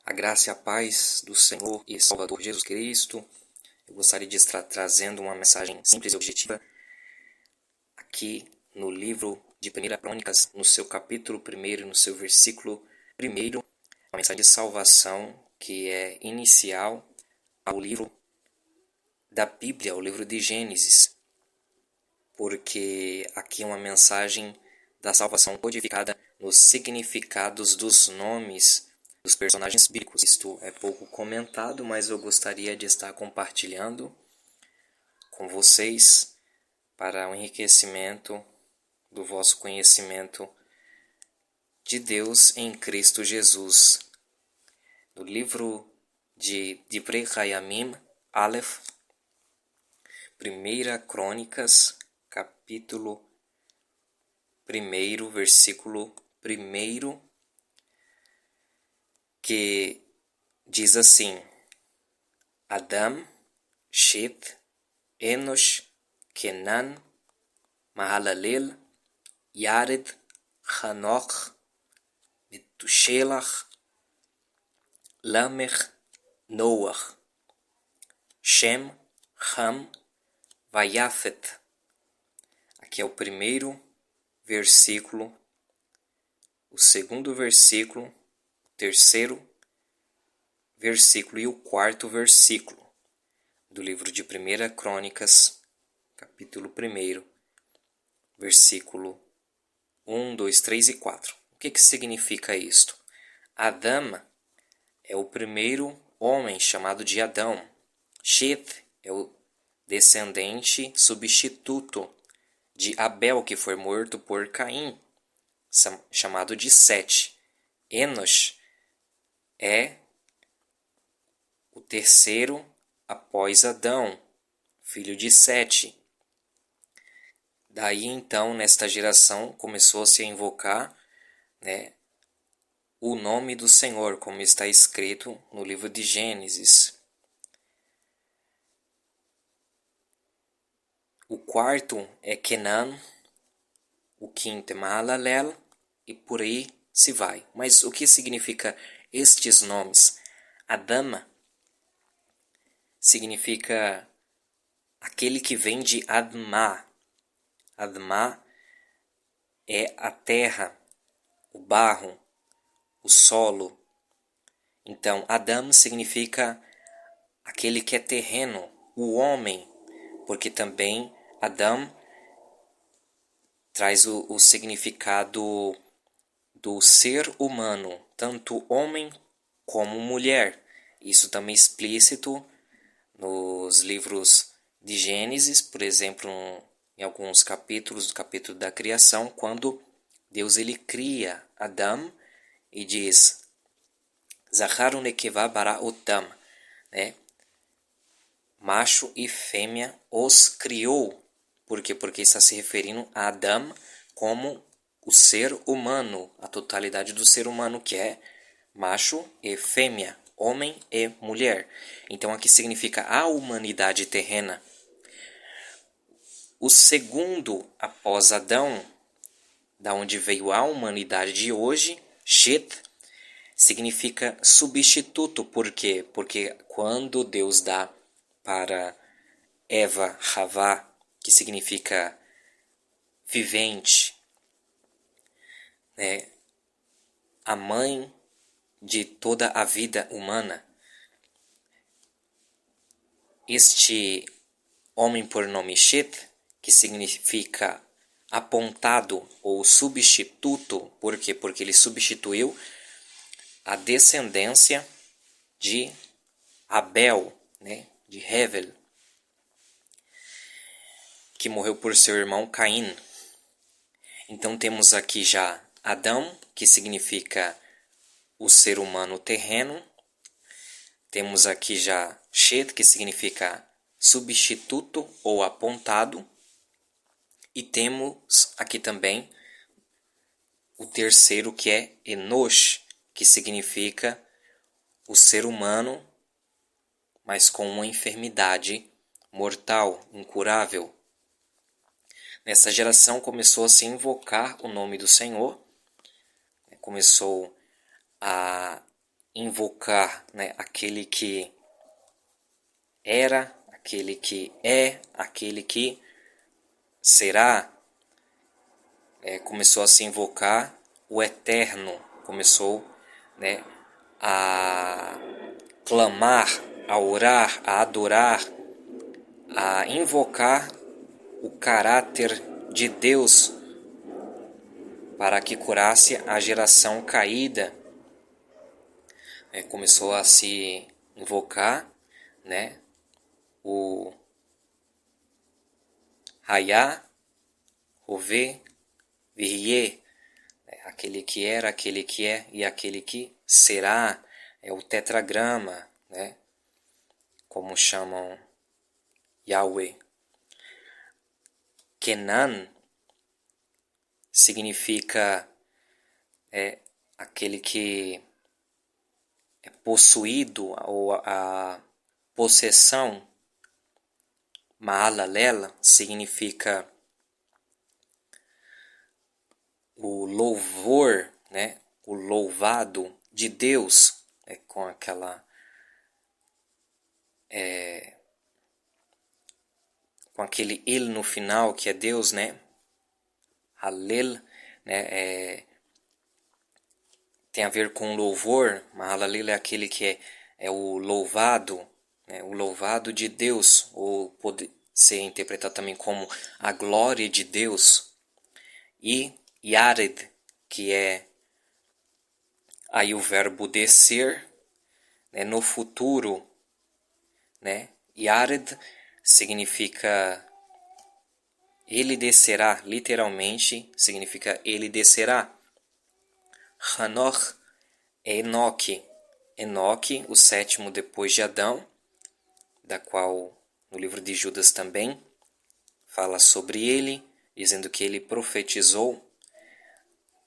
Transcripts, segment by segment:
A graça e a paz do Senhor e Salvador Jesus Cristo. Eu gostaria de estar trazendo uma mensagem simples e objetiva aqui no livro de 1 Crônicas, no seu capítulo 1, no seu versículo 1, uma mensagem de salvação que é inicial ao livro da Bíblia, ao livro de Gênesis, porque aqui é uma mensagem da salvação codificada nos significados dos nomes dos personagens bíblicos. Isto é pouco comentado, mas eu gostaria de estar compartilhando com vocês para o enriquecimento do vosso conhecimento de Deus em Cristo Jesus. No livro de Divrei Hayamim, Aleph, 1 Crônicas, capítulo 1, versículo 1, que diz assim: Adam, Shet, Enosh, Kenan, Mahalalel, Yared, Hanoch, Metushelach, Lamech, Noach, Shem, Ham, Vayafet. Aqui é o primeiro versículo, o segundo versículo, o terceiro versículo e o quarto versículo do livro de 1 Crônicas, capítulo 1, versículo 1, 2, 3 e 4. O que significa isto? Adão é o primeiro homem chamado de Adão. Shet é o descendente substituto de Abel, que foi morto por Caim, chamado de Sete. Enosh é o terceiro após Adão, filho de Sete. Daí então, nesta geração, começou-se a invocar, o nome do Senhor, como está escrito no livro de Gênesis. O quarto é Kenan, o quinto é Mahalalel, e por aí se vai. Mas o que significa estes nomes? Adama significa aquele que vem de Adma. Adma é a terra, o barro, o solo. Então, Adam significa aquele que é terreno, o homem, porque também Adam traz o significado do ser humano, tanto homem como mulher. Isso também é explícito nos livros de Gênesis, por exemplo, em alguns capítulos, do capítulo da criação, quando Deus ele cria Adão e diz Zaharu nekevá bara otam, macho e fêmea os criou. Por quê? Porque está se referindo a Adão como o ser humano, a totalidade do ser humano, que é macho e fêmea, homem e mulher. Então aqui significa a humanidade terrena. O segundo após Adão, da onde veio a humanidade de hoje, Shet, significa substituto. Por quê? Porque quando Deus dá para Eva, Havá, que significa vivente, a mãe de toda a vida humana, este homem por nome Shet, que significa apontado ou substituto, por quê? Porque ele substituiu a descendência de Abel, de Hevel, que morreu por seu irmão Caim. Então temos aqui já Adão, que significa o ser humano terreno. Temos aqui já Shet, que significa substituto ou apontado. E temos aqui também o terceiro, que é Enosh, que significa o ser humano, mas com uma enfermidade mortal, incurável. Nessa geração começou a se invocar o nome do Senhor, começou a invocar, né, aquele que era, aquele que é, aquele que será. Começou a se invocar o Eterno, começou, né, a clamar, a orar, a adorar, a invocar o caráter de Deus para que curasse a geração caída. Começou a se invocar, né, o Hayá, Rovê, Virriê, aquele que era, aquele que é e aquele que será. É o tetragrama, né, como chamam Yahweh. Kenan significa aquele que é possuído, ou a possessão. Maalalela significa o louvor, né, o louvado de Deus, com aquela com aquele ele no final, que é Deus, né? Halel, né? Tem a ver com louvor. Mahalalel é aquele que é o louvado, né? O louvado de Deus, ou pode ser interpretado também como a glória de Deus. E Yared, que é aí o verbo descer, né? No futuro, né? Yared significa ele descerá, literalmente significa ele descerá. Hanoch é Enoque. Enoque, o sétimo depois de Adão, da qual no livro de Judas também fala sobre ele, dizendo que ele profetizou,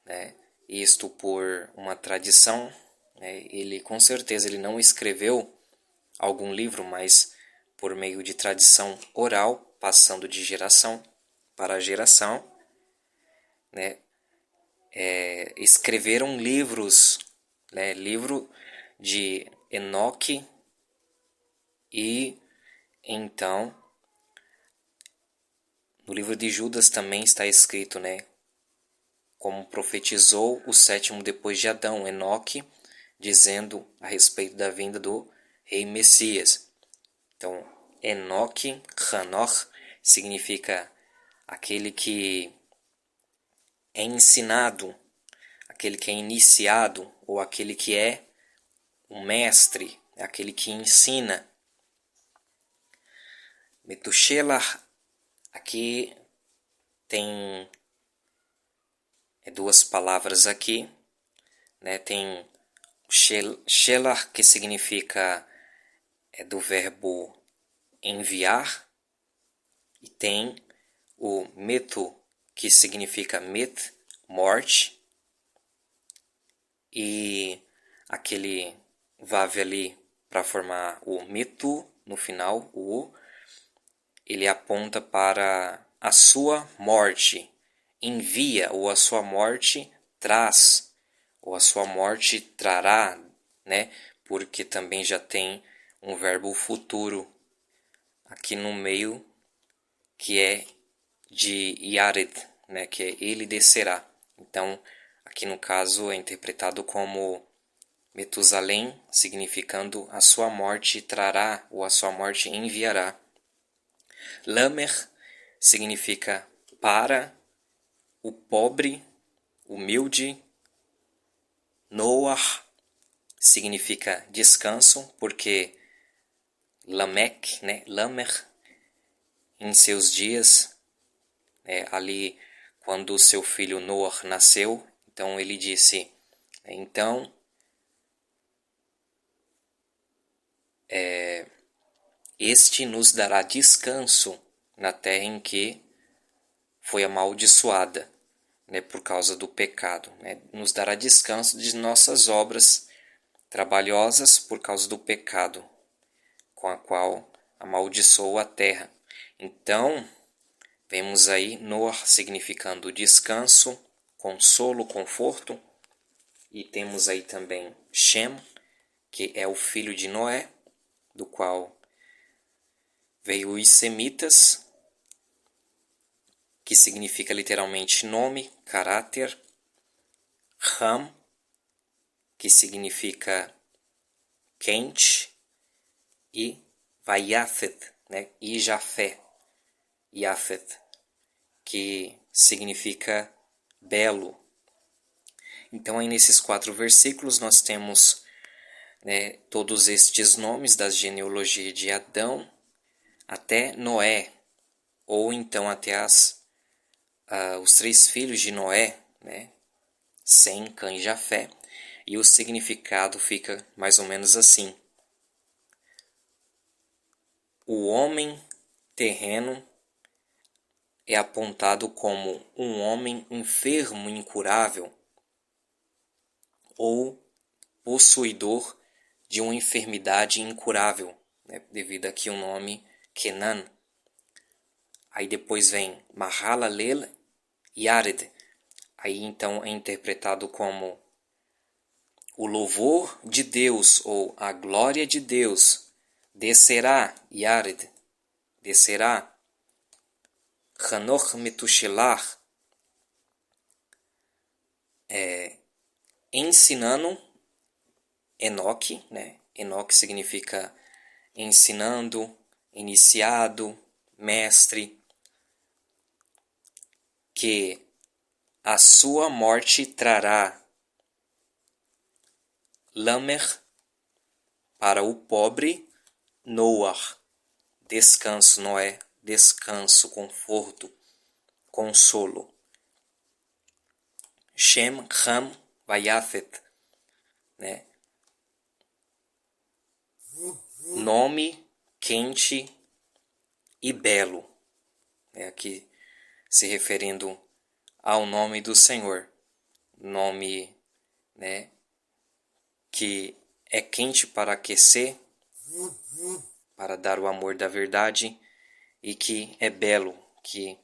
né? Isto por uma tradição, né? Ele com certeza ele não escreveu algum livro, mas por meio de tradição oral, passando de geração para geração, né? Escreveram livros, né? Livro de Enoque, e então no livro de Judas também está escrito, né, como profetizou o sétimo depois de Adão, Enoque, dizendo a respeito da vinda do rei Messias. Então, Enoque, Hanoch, significa aquele que é ensinado, aquele que é iniciado, ou aquele que é o mestre, aquele que ensina. Metushelah, aqui tem duas palavras aqui, né? Tem Shelah, que significa do verbo enviar, e tem o Metu, que significa Met, morte, e aquele Vav ali para formar o Metu no final, o ele aponta para a sua morte, envia, ou a sua morte traz, ou a sua morte trará, né? Porque também já tem um verbo futuro aqui no meio, que é de Yared, né? Que é ele descerá. Então, aqui no caso é interpretado como Metusalém, significando a sua morte trará, ou a sua morte enviará. Lamer significa para, o pobre, humilde. Noah significa descanso, porque Lameque, né, Lamer, em seus dias, ali quando seu filho Noah nasceu, então ele disse, então este nos dará descanso na terra em que foi amaldiçoada, né, por causa do pecado, né? Nos dará descanso de nossas obras trabalhosas por causa do pecado, com a qual amaldiçoou a terra. Então, vemos aí Noah significando descanso, consolo, conforto, e temos aí também Shem, que é o filho de Noé, do qual veio os semitas, que significa literalmente nome, caráter. Ham, que significa quente. E Vayafeth, né? E Jafé, Yafeth, que significa belo. Então, aí nesses 4 versículos nós temos, né, todos estes nomes da genealogia de Adão até Noé, ou então até os 3 filhos de Noé, né, Sem, Cã e Jafé, e o significado fica mais ou menos assim. O homem terreno é apontado como um homem enfermo incurável ou possuidor de uma enfermidade incurável, né? Devido aqui o nome Kenan. Aí depois vem Mahalalel Yared. Aí então é interpretado como o louvor de Deus ou a glória de Deus descerá, Yared, descerá. Hanoch Metushelah, ensinando Enoque, né? Enoque significa ensinando, iniciado, mestre, que a sua morte trará Lamer para o pobre Noah, descanso, Noé, descanso, conforto, consolo. Shem, Ham, Vayafet, né? Nome quente e belo, né? Aqui se referindo ao nome do Senhor, nome, né, que é quente para aquecer, para dar o amor da verdade, e que é belo, que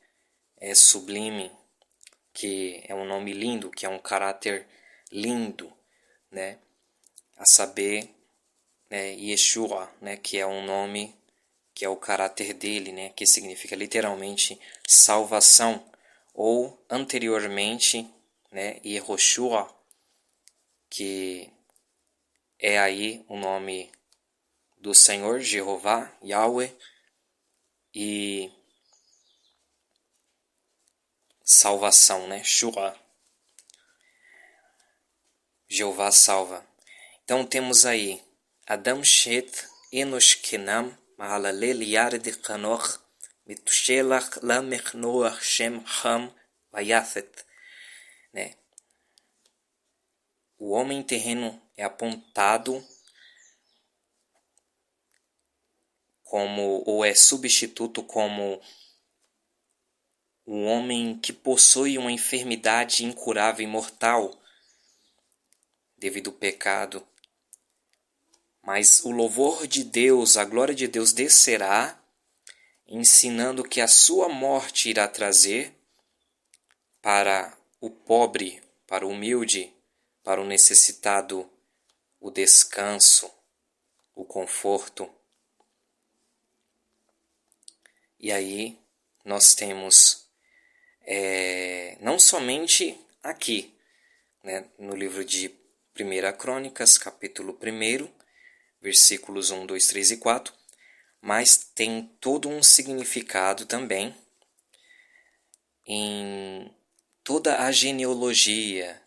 é sublime, que é um nome lindo, que é um caráter lindo, né? A saber, né, Yeshua, né, que é um nome, que é o caráter dele, né, que significa literalmente salvação, ou anteriormente, né, Yehoshua, que é aí o nome do Senhor, Jeová, Yahweh, e salvação, né, Shua, Jeová salva. Então temos aí Adam Shet, Enosh Kenam, Mahalalel Yared Hanoch, Metushelach, Lamech Noach, Shem Ham, Vayafet, né? O homem terreno é apontado como, ou é substituto como um homem que possui uma enfermidade incurável e mortal devido ao pecado. Mas o louvor de Deus, a glória de Deus descerá, ensinando que a sua morte irá trazer para o pobre, para o humilde, para o necessitado, o descanso, o conforto. E aí nós temos, não somente aqui, né, no livro de 1 Crônicas, capítulo 1, versículos 1, 2, 3 e 4, mas tem todo um significado também em toda a genealogia,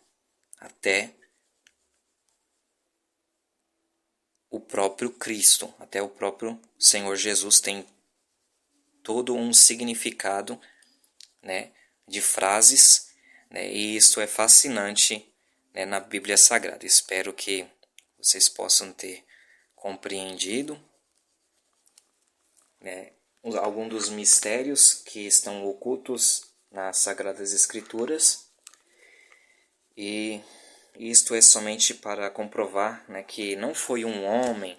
até o próprio Cristo, até o próprio Senhor Jesus tem todo um significado, né, de frases, né, e isso é fascinante, né, na Bíblia Sagrada. Espero que vocês possam ter compreendido, né, algum dos mistérios que estão ocultos nas Sagradas Escrituras, e isto é somente para comprovar, né, que não foi um homem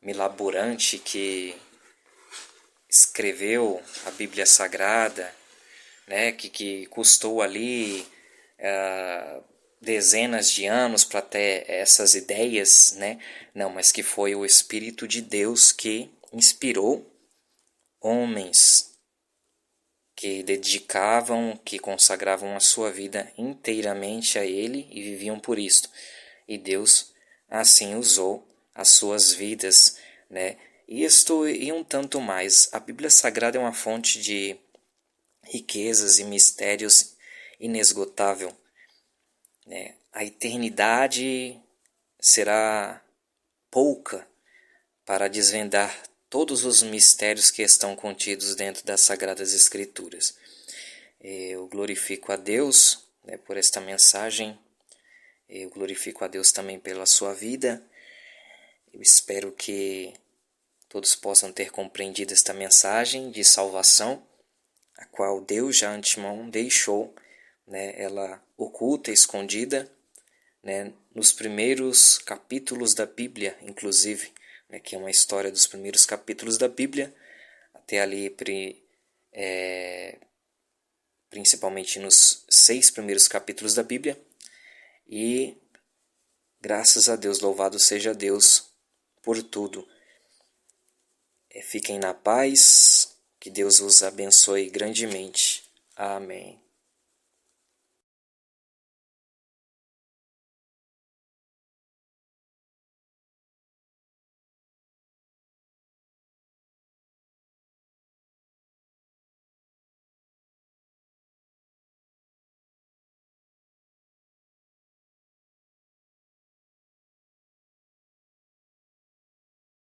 milaborante que escreveu a Bíblia Sagrada, né, que custou ali dezenas de anos para ter essas ideias, né? Não, mas que foi o Espírito de Deus que inspirou homens que dedicavam, que consagravam a sua vida inteiramente a Ele e viviam por isto. E Deus assim usou as suas vidas, né? Isto e um tanto mais. A Bíblia Sagrada é uma fonte de riquezas e mistérios inesgotável, né? A eternidade será pouca para desvendar todos os mistérios que estão contidos dentro das Sagradas Escrituras. Eu glorifico a Deus, né, por esta mensagem. Eu glorifico a Deus também pela sua vida. Eu espero que todos possam ter compreendido esta mensagem de salvação, a qual Deus já antemão deixou, né, ela oculta, escondida, né, nos primeiros capítulos da Bíblia, inclusive, né, que é uma história dos primeiros capítulos da Bíblia, até ali principalmente nos 6 primeiros capítulos da Bíblia. E graças a Deus, louvado seja Deus por tudo. Fiquem na paz, que Deus os abençoe grandemente. Amém.